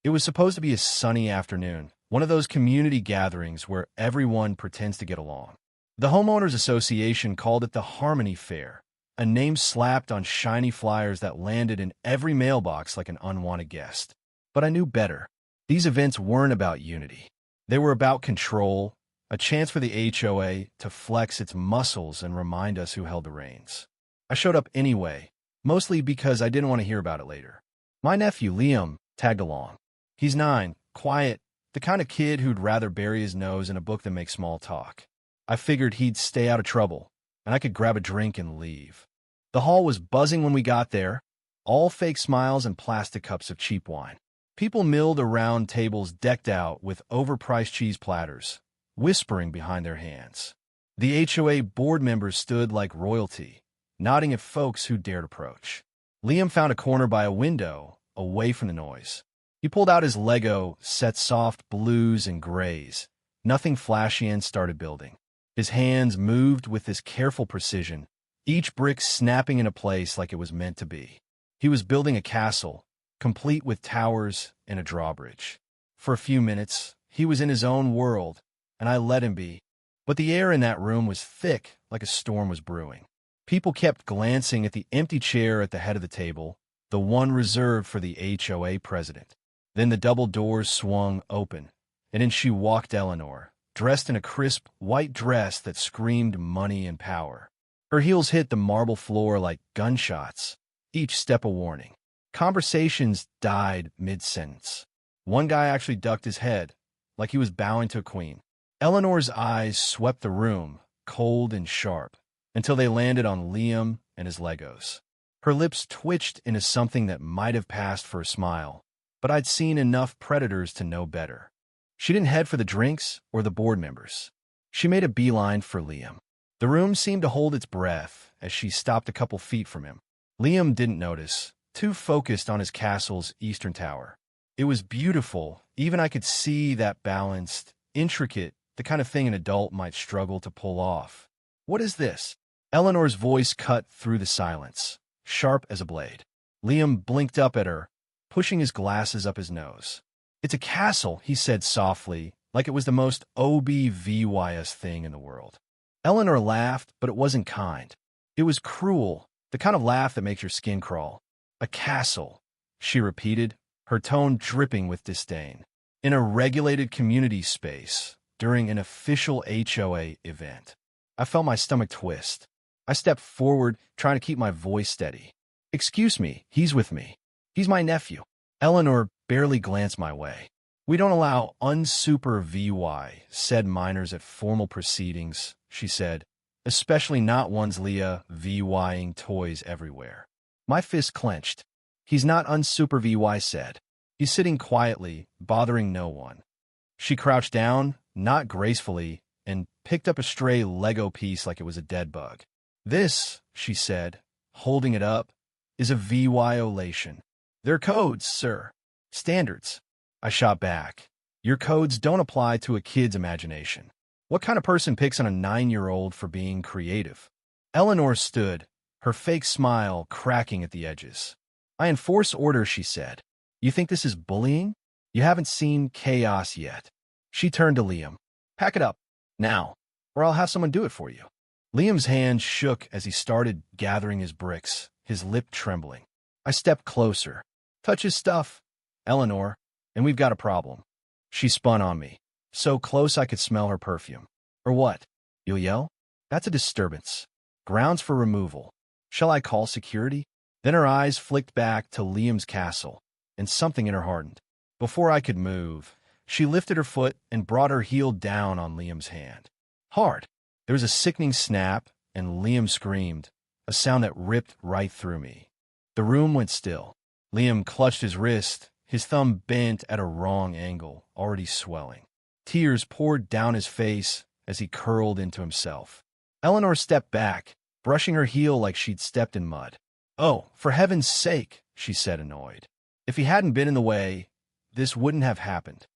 It was supposed to be a sunny afternoon, one of those community gatherings where everyone pretends to get along. The Homeowners Association called it the Harmony Fair, a name slapped on shiny flyers that landed in every mailbox like an unwanted guest. But I knew better. These events weren't about unity. They were about control, a chance for the HOA to flex its muscles and remind us who held the reins. I showed up anyway, mostly because I didn't want to hear about it later. My nephew, Liam, tagged along. He's 9, quiet, the kind of kid who'd rather bury his nose in a book than make small talk. I figured he'd stay out of trouble, and I could grab a drink and leave. The hall was buzzing when we got there, all fake smiles and plastic cups of cheap wine. People milled around tables decked out with overpriced cheese platters, whispering behind their hands. The HOA board members stood like royalty, nodding at folks who dared approach. Liam found a corner by a window, away from the noise. He pulled out his Lego set soft blues and grays, nothing flashy, and started building. His hands moved with this careful precision, each brick snapping into place like it was meant to be. He was building a castle, complete with towers and a drawbridge. For a few minutes, he was in his own world, and I let him be. But the air in that room was thick, like a storm was brewing. People kept glancing at the empty chair at the head of the table, the one reserved for the HOA president. Then the double doors swung open, and in she walked Eleanor, dressed in a crisp white dress that screamed money and power. Her heels hit the marble floor like gunshots, each step a warning. Conversations died mid-sentence. One guy actually ducked his head, like he was bowing to a queen. Eleanor's eyes swept the room, cold and sharp, until they landed on Liam and his Legos. Her lips twitched into something that might have passed for a smile, but I'd seen enough predators to know better. She didn't head for the drinks or the board members. She made a beeline for Liam. The room seemed to hold its breath as she stopped a couple feet from him. Liam didn't notice, too focused on his castle's eastern tower. It was beautiful, even I could see that balanced, intricate, the kind of thing an adult might struggle to pull off. What is this? Eleanor's voice cut through the silence, sharp as a blade. Liam blinked up at her, pushing his glasses up his nose. It's a castle, he said softly, like it was the most obvious thing in the world. Eleanor laughed, but it wasn't kind. It was cruel, the kind of laugh that makes your skin crawl. A castle, she repeated, her tone dripping with disdain. In a regulated community space, during an official HOA event. I felt my stomach twist. I stepped forward, trying to keep my voice steady. Excuse me, he's with me. He's my nephew. Eleanor barely glanced my way. We don't allow unsuper VY, said minors at formal proceedings, she said, especially not ones Leah VYing toys everywhere. My fist clenched. He's not unsuper VY said. He's sitting quietly, bothering no one. She crouched down, not gracefully, and picked up a stray Lego piece like it was a dead bug. This, she said, holding it up, is a violation. They're codes, sir. Standards. I shot back. Your codes don't apply to a kid's imagination. What kind of person picks on a 9-year-old for being creative? Eleanor stood, her fake smile cracking at the edges. I enforce order, she said. You think this is bullying? You haven't seen chaos yet. She turned to Liam. Pack it up, now, or I'll have someone do it for you. Liam's hand shook as he started gathering his bricks, his lip trembling. I stepped closer. Touch his stuff, Eleanor, and we've got a problem. She spun on me, so close I could smell her perfume. Or what? You'll yell? That's a disturbance. Grounds for removal. Shall I call security? Then her eyes flicked back to Liam's castle, and something in her hardened. Before I could move, she lifted her foot and brought her heel down on Liam's hand. Hard. There was a sickening snap, and Liam screamed, a sound that ripped right through me. The room went still. Liam clutched his wrist, his thumb bent at a wrong angle, already swelling. Tears poured down his face as he curled into himself. Eleanor stepped back, brushing her heel like she'd stepped in mud. Oh, for heaven's sake, she said, annoyed. If he hadn't been in the way, this wouldn't have happened.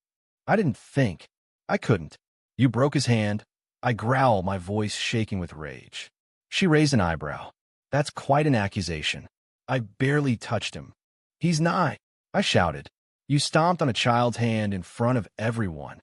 I didn't think. I couldn't. You broke his hand. I growl, my voice shaking with rage. She raised an eyebrow. That's quite an accusation. I barely touched him. He's 9, I shouted. You stomped on a child's hand in front of everyone.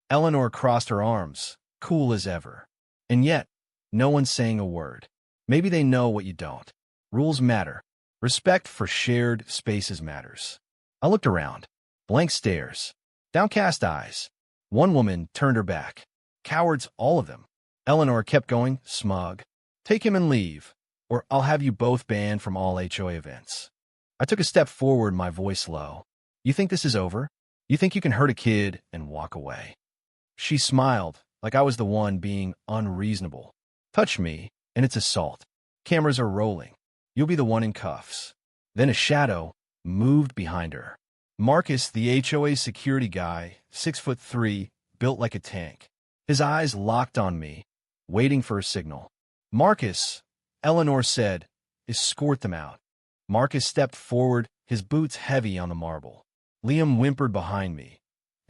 Eleanor crossed her arms, cool as ever. And yet, no one's saying a word. Maybe they know what you don't. Rules matter. Respect for shared spaces matters. I looked around. Blank stares. Downcast eyes. One woman turned her back. Cowards, all of them. Eleanor kept going, smug. Take him and leave, or I'll have you both banned from all HOA events. I took a step forward, my voice low. You think this is over? You think you can hurt a kid and walk away? She smiled, like I was the one being unreasonable. Touch me, and it's assault. Cameras are rolling. You'll be the one in cuffs. Then a shadow moved behind her. Marcus, the HOA security guy, 6'3", built like a tank. His eyes locked on me, waiting for a signal. Marcus, Eleanor said, escort them out. Marcus stepped forward, his boots heavy on the marble. Liam whimpered behind me,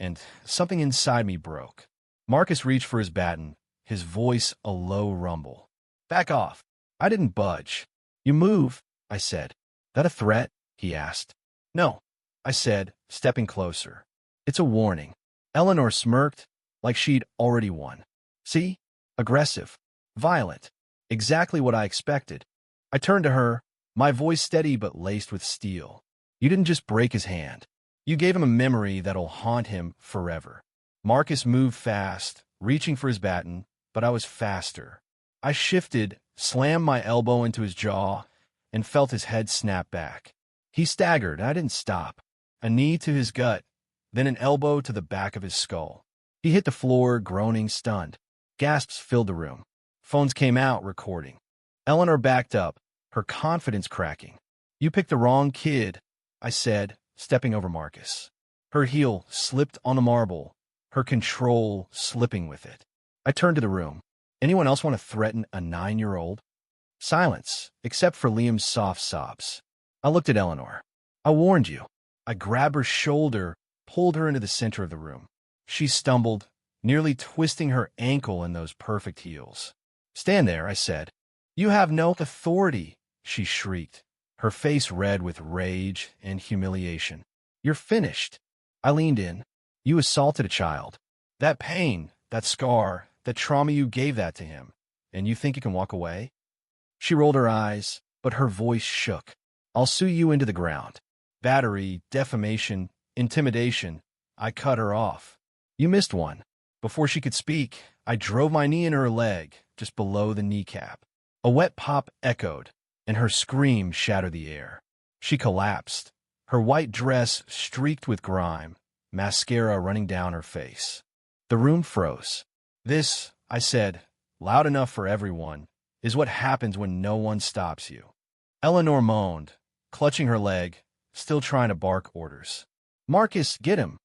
and something inside me broke. Marcus reached for his baton, his voice a low rumble. Back off. I didn't budge. You move, I said. That a threat? He asked. No, I said, stepping closer. It's a warning. Eleanor smirked, like she'd already won. See? Aggressive. Violent. Exactly what I expected. I turned to her, my voice steady but laced with steel. You didn't just break his hand. You gave him a memory that'll haunt him forever. Marcus moved fast, reaching for his baton, but I was faster. I shifted, slammed my elbow into his jaw, and felt his head snap back. He staggered, and I didn't stop. A knee to his gut, then an elbow to the back of his skull. He hit the floor, groaning, stunned. Gasps filled the room. Phones came out, recording. Eleanor backed up, her confidence cracking. You picked the wrong kid, I said, stepping over Marcus. Her heel slipped on the marble, her control slipping with it. I turned to the room. Anyone else want to threaten a 9-year-old? Silence, except for Liam's soft sobs. I looked at Eleanor. I warned you. I grabbed her shoulder, pulled her into the center of the room. She stumbled, nearly twisting her ankle in those perfect heels. Stand there, I said. You have no authority, she shrieked, her face red with rage and humiliation. You're finished. I leaned in. You assaulted a child. That pain, that scar, that trauma, you gave that to him. And you think you can walk away? She rolled her eyes, but her voice shook. I'll sue you into the ground. Battery, defamation, intimidation. I cut her off. You missed one. Before she could speak, I drove my knee in her leg, just below the kneecap. A wet pop echoed, and her scream shattered the air. She collapsed, her white dress streaked with grime, mascara running down her face. The room froze. This, I said, loud enough for everyone, is what happens when no one stops you. Eleanor moaned, clutching her leg, still trying to bark orders. Marcus, get him.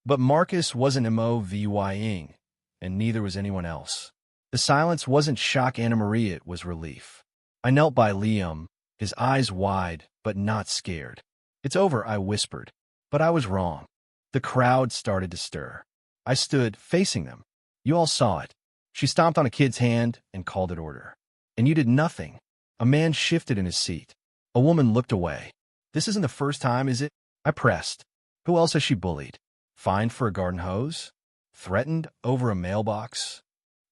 But Marcus wasn't MOVYing, and neither was anyone else. The silence wasn't shock, Anna Marie, it was relief. I knelt by Liam, his eyes wide, but not scared. It's over, I whispered. But I was wrong. The crowd started to stir. I stood, facing them. You all saw it. She stomped on a kid's hand and called it order. And you did nothing. A man shifted in his seat. A woman looked away. This isn't the first time, is it? I pressed. Who else has she bullied? Fined for a garden hose? Threatened over a mailbox?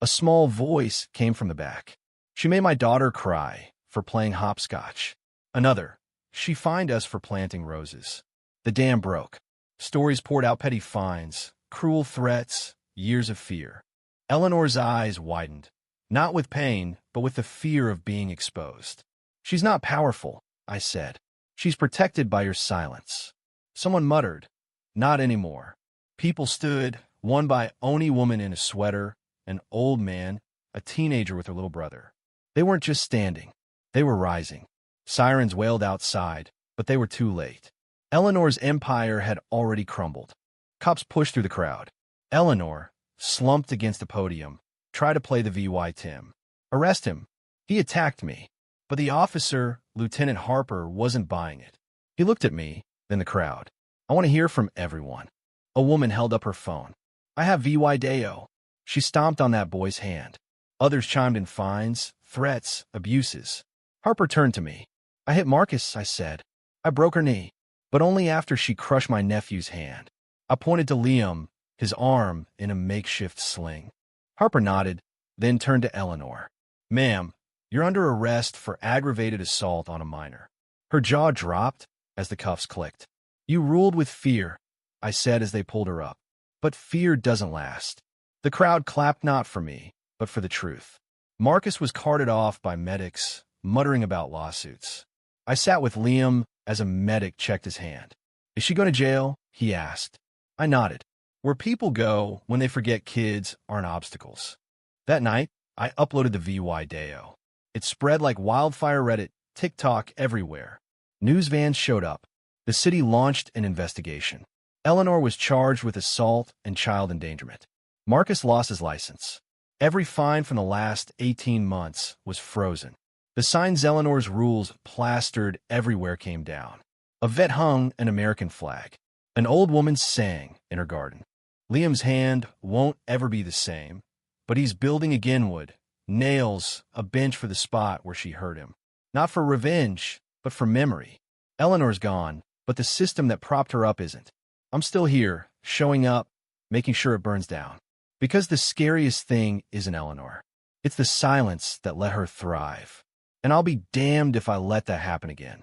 A small voice came from the back. She made my daughter cry for playing hopscotch. Another. She fined us for planting roses. The dam broke. Stories poured out, petty fines, cruel threats, years of fear. Eleanor's eyes widened, not with pain, but with the fear of being exposed. She's not powerful, I said. She's protected by your silence. Someone muttered, not anymore. People stood, one by only woman in a sweater, an old man, a teenager with her little brother. They weren't just standing. They were rising. Sirens wailed outside, but they were too late. Eleanor's empire had already crumbled. Cops pushed through the crowd. Eleanor, slumped against the podium, tried to play the VY Tim. Arrest him. He attacked me. But the officer, Lieutenant Harper, wasn't buying it. He looked at me, then the crowd. I want to hear from everyone. A woman held up her phone. I have VY Deo. She stomped on that boy's hand. Others chimed in fines, threats, abuses. Harper turned to me. I hit Marcus, I said. I broke her knee. but only after she crushed my nephew's hand. I pointed to Liam, his arm in a makeshift sling. Harper nodded, then turned to Eleanor. Ma'am, you're under arrest for aggravated assault on a minor. Her jaw dropped as the cuffs clicked. You ruled with fear, I said as they pulled her up. But fear doesn't last. The crowd clapped not for me, but for the truth. Marcus was carted off by medics, muttering about lawsuits. I sat with Liam as a medic checked his hand. Is she going to jail? He asked. I nodded. Where people go when they forget kids aren't obstacles. That night, I uploaded the VY Deo. It spread like wildfire. Reddit, TikTok, everywhere. News vans showed up. The city launched an investigation. Eleanor was charged with assault and child endangerment. Marcus lost his license. Every fine from the last 18 months was frozen. The signs Eleanor's rules plastered everywhere came down. A vet hung an American flag. An old woman sang in her garden. Liam's hand won't ever be the same, but he's building again. Wood, nails, a bench for the spot where she hurt him. Not for revenge, but for memory. Eleanor's gone, but the system that propped her up isn't. I'm still here, showing up, making sure it burns down. Because the scariest thing isn't Eleanor. It's the silence that let her thrive. And I'll be damned if I let that happen again.